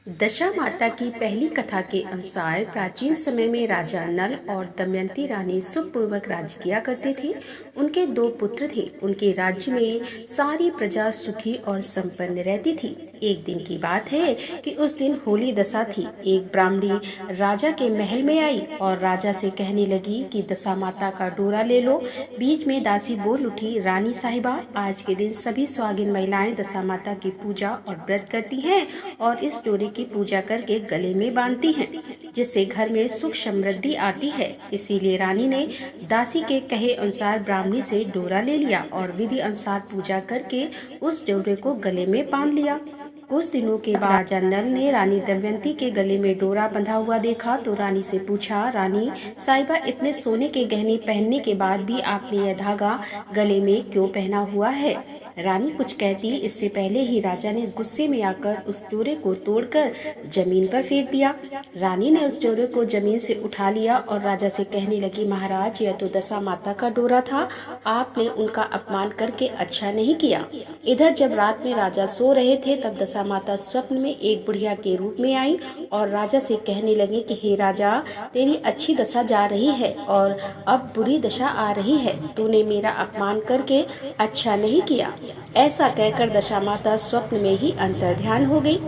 दशा माता की पहली कथा के अनुसार प्राचीन समय में राजा नल और दमयंती रानी सुखपूर्वक राज्य किया करते थे। उनके दो पुत्र थे। उनके राज्य में सारी प्रजा सुखी और संपन्न रहती थी। एक दिन की बात है कि उस दिन होली दशा थी। एक ब्राह्मणी राजा के महल में आई और राजा से कहने लगी कि दशा माता का डोरा ले लो। बीच में दासी बोल उठी, रानी साहिबा, आज के दिन सभी सुहागिन महिलाएं दशा माता की पूजा और व्रत करती हैं और इस डोरे की पूजा करके गले में बांधती हैं, जिससे घर में सुख समृद्धि आती है। इसीलिए रानी ने दासी के कहे अनुसार ब्राह्मणी से डोरा ले लिया और विधि अनुसार पूजा करके उस डोरे को गले में बांध लिया। कुछ दिनों के बाद राजा नल ने रानी दमयंती के गले में डोरा बंधा हुआ देखा तो रानी से पूछा, रानी साहिबा, इतने सोने के गहने पहनने के बाद भी आपने यह धागा गले में क्यों पहना हुआ है? रानी कुछ कहती इससे पहले ही राजा ने गुस्से में आकर उस डोरे को तोड़कर जमीन पर फेंक दिया। रानी ने उस डोरे को जमीन से उठा लिया और राजा से कहने लगी, महाराज, यह तो दशा माता का डोरा था। आपने उनका अपमान करके अच्छा नहीं किया। इधर जब रात में राजा सो रहे थे तब दशा माता स्वप्न में एक बुढ़िया के रूप में आई और राजा से कहने लगे कि हे राजा, तेरी अच्छी दशा जा रही है और अब बुरी दशा आ रही है। तूने मेरा अपमान करके अच्छा नहीं किया। ऐसा कहकर दशा माता स्वप्न में ही अंतर्ध्यान हो गई।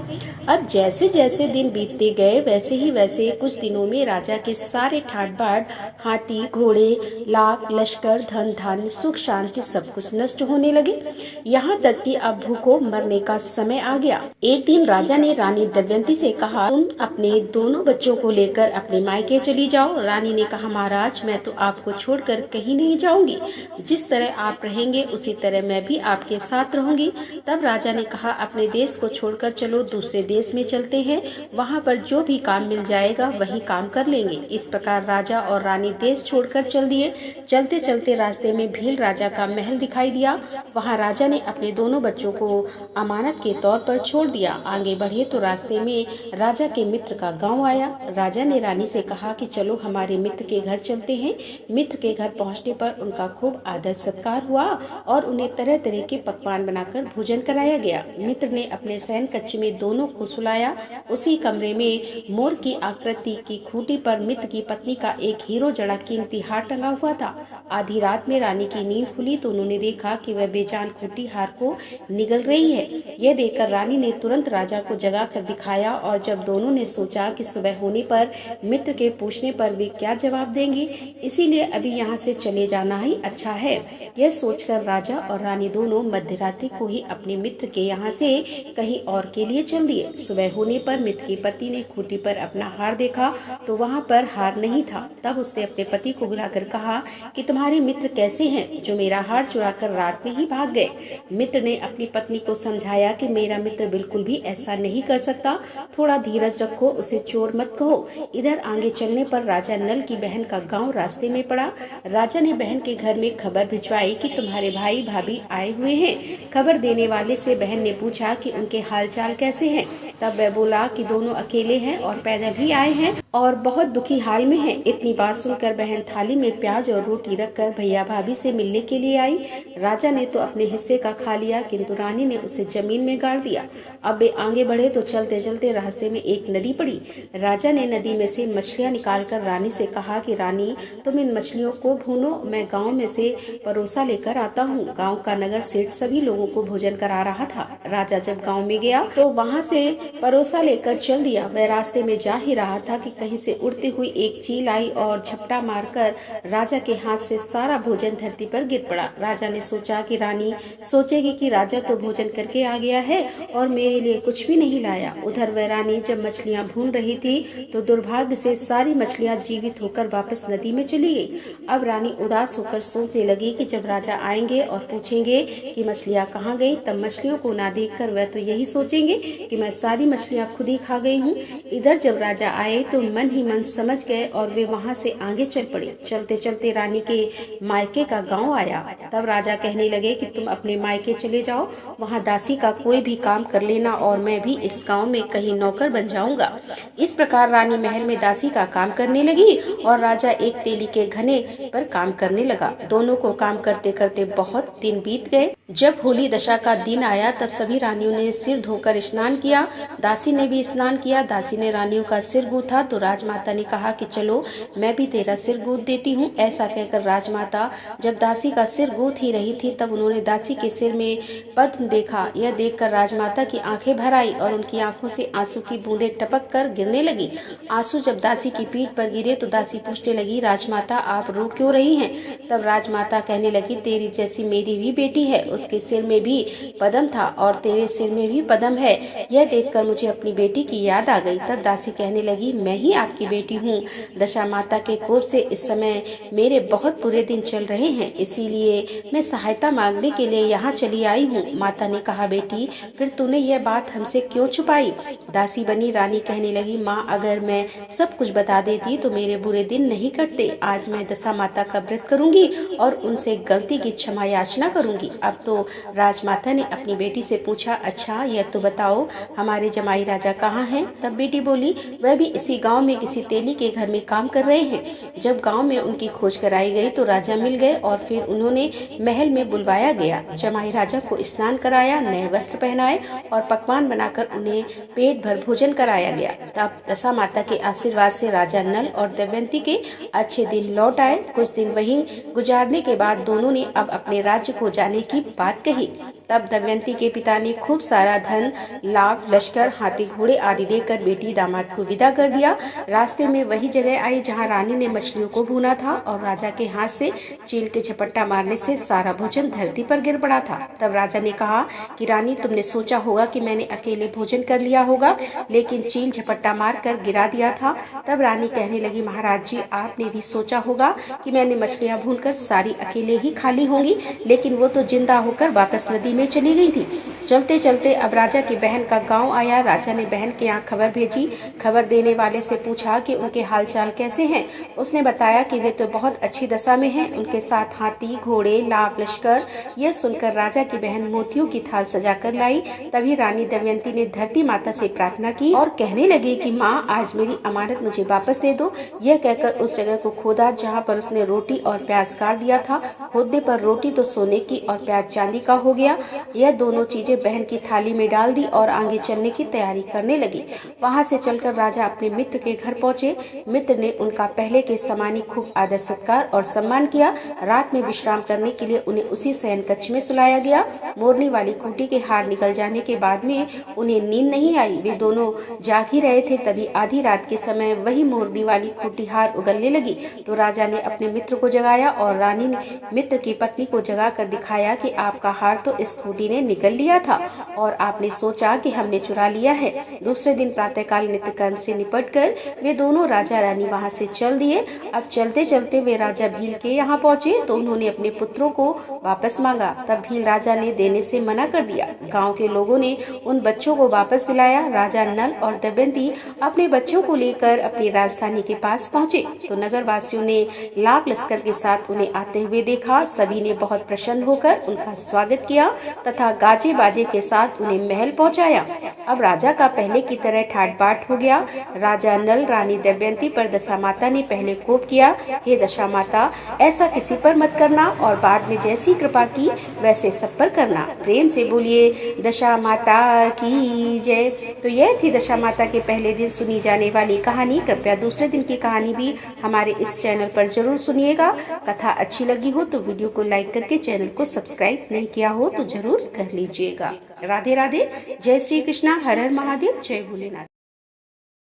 अब जैसे जैसे दिन बीतते गए वैसे कुछ दिनों में राजा के सारे ठाट बाट, हाथी, घोड़े, लाख, लश्कर, धन धान्य, सुख शांति सब कुछ नष्ट होने लगे। यहाँ तक कि अब भूखों मरने का समय आ गया। एक दिन राजा ने रानी दमयंती से कहा, तुम अपने दोनों बच्चों को लेकर अपने मायके चली जाओ। रानी ने कहा, महाराज, मैं तो आपको छोड़कर कहीं नहीं जाऊंगी। जिस तरह आप रहेंगे उसी तरह मैं भी आपके साथ रहूंगी। तब राजा ने कहा, अपने देश को छोड़कर चलो, दूसरे देश में चलते हैं। वहाँ पर जो भी काम मिल जाएगा वही काम कर लेंगे। इस प्रकार राजा और रानी देश छोड़कर चल दिए। चलते चलते रास्ते में भील राजा का महल दिखाई दिया। वहाँ राजा ने अपने दोनों बच्चों को अमानत के तौर पर छोड़ दिया। आगे बढ़े तो रास्ते में राजा के मित्र का गाँव आया। राजा ने रानी से कहा कि चलो हमारे मित्र के घर चलते हैं। मित्र के घर पहुँचने पर उनका खूब आदर सत्कार हुआ और उन्हें तरह तरह के पकवान बनाकर भोजन कराया गया। मित्र ने अपने शयन कक्ष में दोनों को सुलाया। उसी कमरे में मोर की आकृति की खूंटी पर मित्र की पत्नी का एक हीरो जड़ा कीमती हार टंगा हुआ था। आधी रात में रानी की नींद खुली तो उन्होंने देखा कि वह बेजान खूंटी हार को निगल रही है। यह देखकर रानी ने तुरंत राजा को जगा कर दिखाया और जब दोनों ने सोचा कि सुबह होने पर मित्र के पूछने पर वे क्या जवाब देंगे, इसीलिए अभी यहाँ से चले जाना ही अच्छा है। यह सोचकर राजा और रानी दोनों मध्य रात्रि को ही अपने मित्र के यहाँ से कहीं और के लिए चल दिए। सुबह होने पर मित्र की पति ने खूंटी पर अपना हार देखा तो वहाँ पर हार नहीं था। तब उसने अपने पति को बुलाकर कहा कि तुम्हारे मित्र कैसे हैं जो मेरा हार चुराकर रात में ही भाग गए। मित्र ने अपनी पत्नी को समझाया कि मेरा मित्र बिल्कुल भी ऐसा नहीं कर सकता, थोड़ा धीरज रखो, उसे चोर मत कहो। इधर आगे चलने पर राजा नल की बहन का गाँव रास्ते में पड़ा। राजा ने बहन के घर में खबर भिजवाई कि तुम्हारे भाई भाभी आए हुए हैं। खबर देने वाले से बहन ने पूछा कि उनके हालचाल कैसे हैं। तब वह बोला कि दोनों अकेले हैं और पैदल ही आए हैं और बहुत दुखी हाल में हैं। इतनी बात सुनकर बहन थाली में प्याज और रोटी रखकर भैया भाभी से मिलने के लिए आई। राजा ने तो अपने हिस्से का खा लिया किंतु रानी ने उसे जमीन में गाड़ दिया। अब वे आगे बढ़े तो चलते चलते रास्ते में एक नदी पड़ी। राजा ने नदी में से मछलियाँ निकालकर रानी से कहा कि रानी, तुम इन मछलियों को भूनो, मैं गाँव में से परोसा लेकर आता हूँ। गाँव का नगर सेठ सभी लोगों को भोजन करा रहा था। राजा जब गाँव में गया तो वहाँ से परोसा लेकर चल दिया। वह रास्ते में जा ही रहा था कि कहीं से उड़ती हुई एक चील आई और झपटा मारकर राजा के हाथ से सारा भोजन धरती पर गिर पड़ा। राजा ने सोचा कि रानी सोचेगी कि राजा तो भोजन करके आ गया है और मेरे लिए कुछ भी नहीं लाया। उधर वह रानी जब मछलियां भून रही थी तो दुर्भाग्य से सारी मछलियां जीवित होकर वापस नदी में चली गई। अब रानी उदास होकर सोचने लगी कि जब राजा आएंगे और पूछेंगे कि मछलियां कहाँ गई, तब मछलियों को ना देखकर वह तो यही सोचेंगे कि मैं सारी मछलियां खुद ही खा गई हूँ। इधर जब राजा आए तो मन ही मन समझ गए और वे वहां से आगे चल पड़े। चलते चलते रानी के मायके का गांव आया। तब राजा कहने लगे कि तुम अपने मायके चले जाओ, वहां दासी का कोई भी काम कर लेना और मैं भी इस गांव में कहीं नौकर बन जाऊंगा। इस प्रकार रानी महल में दासी का काम करने लगी और राजा एक तेली के घने पर काम करने लगा। दोनों को काम करते करते बहुत दिन बीत गए। जब होली दशा का दिन आया तब सभी रानियों ने सिर धोकर स्नान किया। दासी ने भी स्नान किया। दासी ने रानियों का सिर गूथा तो राजमाता ने कहा कि चलो मैं भी तेरा सिर गूंथ देती हूँ। ऐसा कहकर राजमाता जब दासी का सिर गूंथ ही रही थी तब उन्होंने दासी के सिर में पद्म देखा। यह देखकर राजमाता की आंखें भर आई और उनकी आंखों से आंसू की बूंदें टपक कर गिरने लगी। आंसू जब दासी की पीठ पर गिरे तो दासी पूछने लगी, राजमाता आप रो क्यों रही हैं? तब राजमाता कहने लगी, तेरी जैसी मेरी भी बेटी है, उसके सिर में भी पद्म था और तेरे सिर में भी पद्म है। यह देखकर मुझे अपनी बेटी की याद आ गई। तब दासी कहने लगी, मैं ही आपकी बेटी हूँ। दशा माता के कोप से इस समय मेरे बहुत बुरे दिन चल रहे हैं, इसीलिए मैं सहायता मांगने के लिए यहाँ चली आई हूँ। माता ने कहा, बेटी फिर तूने यह बात हमसे क्यों छुपाई? दासी बनी रानी कहने लगी, माँ अगर मैं सब कुछ बता देती तो मेरे बुरे दिन नहीं कटते। आज मैं दशा माता का व्रत करूंगी और उनसे गलती की क्षमा याचना करूंगी। अब तो राजमाता ने अपनी बेटी से पूछा, अच्छा यह तो बताओ हमारे जमाई राजा कहाँ हैं? तब बेटी बोली, वह भी इसी गांव में किसी तेली के घर में काम कर रहे हैं। जब गांव में उनकी खोज कराई गई तो राजा मिल गए और फिर उन्होंने महल में बुलवाया गया। जमाई राजा को स्नान कराया, नए वस्त्र पहनाए और पकवान बनाकर उन्हें पेट भर भोजन कराया गया। तब दशा माता के आशीर्वाद से राजा नल और दमयंती के अच्छे दिन लौट आए। कुछ दिन वहीं गुजारने के बाद दोनों ने अब अपने राज्य को जाने की बात कही। तब दमयंती के पिता ने खूब सारा धन, लाभ, लश्कर, हाथी घोड़े आदि देकर बेटी दामाद को विदा कर दिया। रास्ते में वही जगह आई जहां रानी ने मछलियों को भूना था और राजा के हाथ से चील के झपट्टा मारने से सारा भोजन धरती पर गिर पड़ा था। तब राजा ने कहा कि रानी तुमने सोचा होगा कि मैंने अकेले भोजन कर लिया होगा, लेकिन चील झपट्टा मार कर गिरा दिया था। तब रानी कहने लगी, महाराज जी आपने भी सोचा होगा कि मैंने मछलियाँ भूनकर सारी अकेले ही खा ली होंगी, लेकिन वो तो जिंदा होकर वापस नदी में चली गई थी। चलते चलते अब राजा की बहन का गांव आया। राजा ने बहन के यहाँ खबर भेजी। खबर देने वाले से पूछा कि उनके हालचाल कैसे हैं। उसने बताया कि वे तो बहुत अच्छी दशा में हैं, उनके साथ हाथी, घोड़े, लाभ, लश्कर। यह सुनकर राजा की बहन मोतियों की थाल सजा कर लाई। तभी रानी दमयंती ने धरती माता से प्रार्थना की और कहने लगी कि माँ आज मेरी अमानत मुझे वापस दे दो। यह कहकर उस जगह को खोदा जहाँ पर उसने रोटी और प्याज काट दिया था। खोदने पर रोटी तो सोने की और प्याज चांदी का हो गया। यह दोनों चीजें बहन की थाली में डाल दी और आगे चलने की तैयारी करने लगी। वहां से चलकर राजा अपने मित्र के घर पहुंचे। मित्र ने उनका पहले के समान ही खूब आदर सत्कार और सम्मान किया। रात में विश्राम करने के लिए उन्हें उसी शयन कक्ष में सुलाया गया। मोरनी वाली खूंटी के हार निकल जाने के बाद में उन्हें नींद नहीं आई। वे दोनों जाग ही रहे थे, तभी आधी रात के समय वही मोरनी वाली खूंटी हार उगलने लगी। तो राजा ने अपने मित्र को जगाया और रानी ने मित्र की पत्नी को जगा कर दिखाया कि आपका हार तो इस खूंटी ने निकल लिया था और आपने सोचा कि हमने चुरा लिया है। दूसरे दिन प्रातःकाल नित्य कर्म से निपटकर वे दोनों राजा रानी वहां से चल दिए। अब चलते चलते वे राजा भील के यहाँ पहुँचे तो उन्होंने अपने पुत्रों को वापस मांगा। तब भील राजा ने देने से मना कर दिया। गाँव के लोगों ने उन बच्चों को वापस दिलाया। राजा नल और दमयंती अपने बच्चों को लेकर अपनी राजधानी के पास पहुँचे तो नगर वासियों ने लाभ लश्कर के साथ उन्हें आते हुए देखा। सभी ने बहुत प्रसन्न होकर उनका स्वागत किया तथा गाजे बाजे के साथ उन्हें महल पहुंचाया। अब राजा का पहले की तरह ठाट बाट हो गया। राजा नल रानी दमयंती पर दशा माता ने पहले कोप किया, हे दशा माता ऐसा किसी पर मत करना और बाद में जैसी कृपा की वैसे सब पर करना। प्रेम से बोलिए दशा माता की जय। तो यह थी दशा माता के पहले दिन सुनी जाने वाली कहानी। कृपया दूसरे दिन की कहानी भी हमारे इस चैनल पर जरूर सुनिएगा। कथा अच्छी लगी हो तो वीडियो को लाइक करके चैनल को सब्सक्राइब नहीं किया हो तो जरूर कर लीजिएगा। राधे राधे। जय श्री कृष्णा। हर हर महादेव। जय भोलेनाथ।